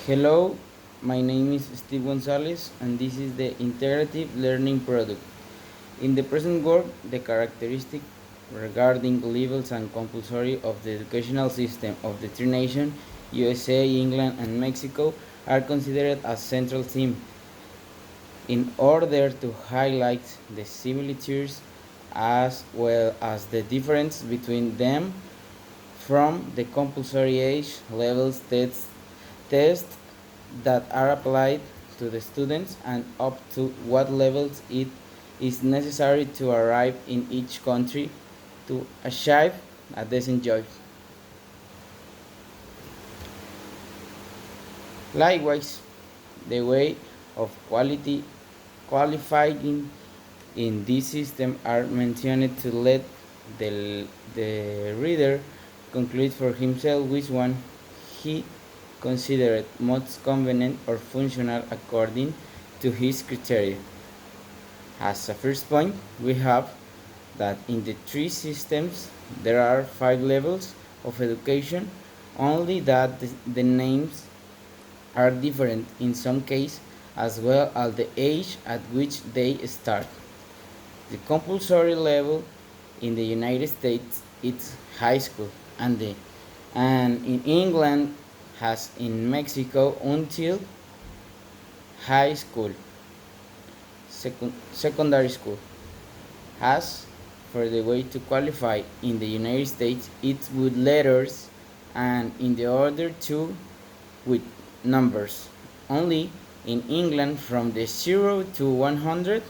Hello, my name is Steve Gonzalez and this is the Integrative Learning Product. In the present work, the characteristic regarding levels and compulsory of the educational system of the three nations, USA, England and Mexico, are considered as central theme in order to highlight the similarities as well as the difference between them from the compulsory age levels tests that are applied to the students and up to what levels it is necessary to arrive in each country to achieve a decent job. Likewise, the way of qualifying in this system are mentioned to let the reader conclude for himself which one he considered most convenient or functional according to his criteria. As a first point, we have that in the three systems there are 5 levels of education, only that the names are different in some cases as well as the age at which they start. The compulsory level in the United States is high school and in England has in Mexico until high school, secondary school. As for the way to qualify in the United States, it's with letters and in the other two with numbers. Only in England from the 0 to 100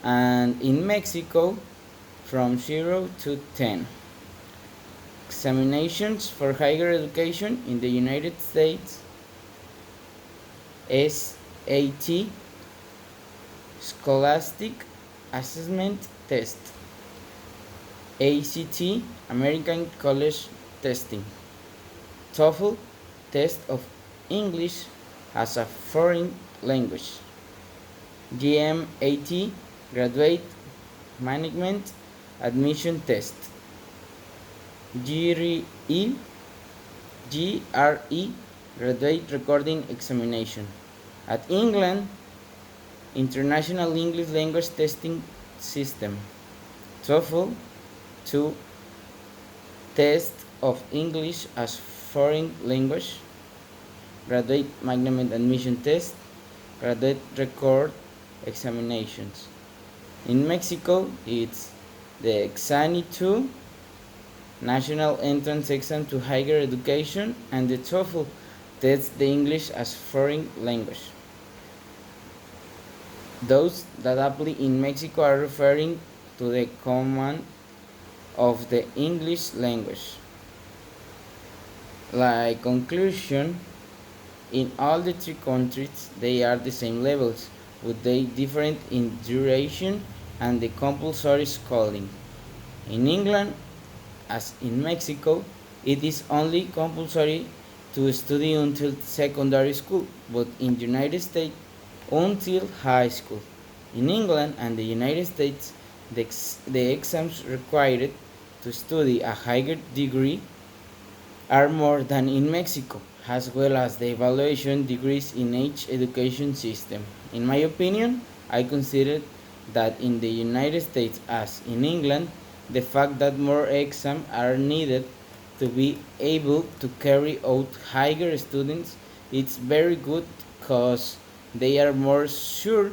and in Mexico from 0 to 10. Examinations for higher education in the United States: SAT, Scholastic Assessment Test; ACT, American College Testing; TOEFL, Test of English as a Foreign Language; GMAT, Graduate Management Admission Test; GRE, Graduate Recording Examination. At England, International English Language Testing System; TOEFL 2, Test of English as Foreign Language; Graduate Management Admission Test; Graduate Record Examinations. In Mexico, it's the EXAMI 2, National Entrance Exam to Higher Education, and the TOEFL, Test the English as Foreign Language. Those that apply in Mexico are referring to the command of the English language. Like conclusion, in all the three countries they are the same levels, but they different in duration and the compulsory schooling. In England, as in Mexico, it is only compulsory to study until secondary school, but in the United States until high school. In England and the United States, the exams required to study a higher degree are more than in Mexico, as well as the evaluation degrees in each education system. In my opinion, I consider that in the United States as in England, the fact that more exams are needed to be able to carry out higher students it's very good because they are more sure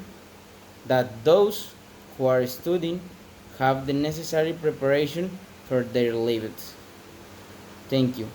that those who are studying have the necessary preparation for their lives. Thank you.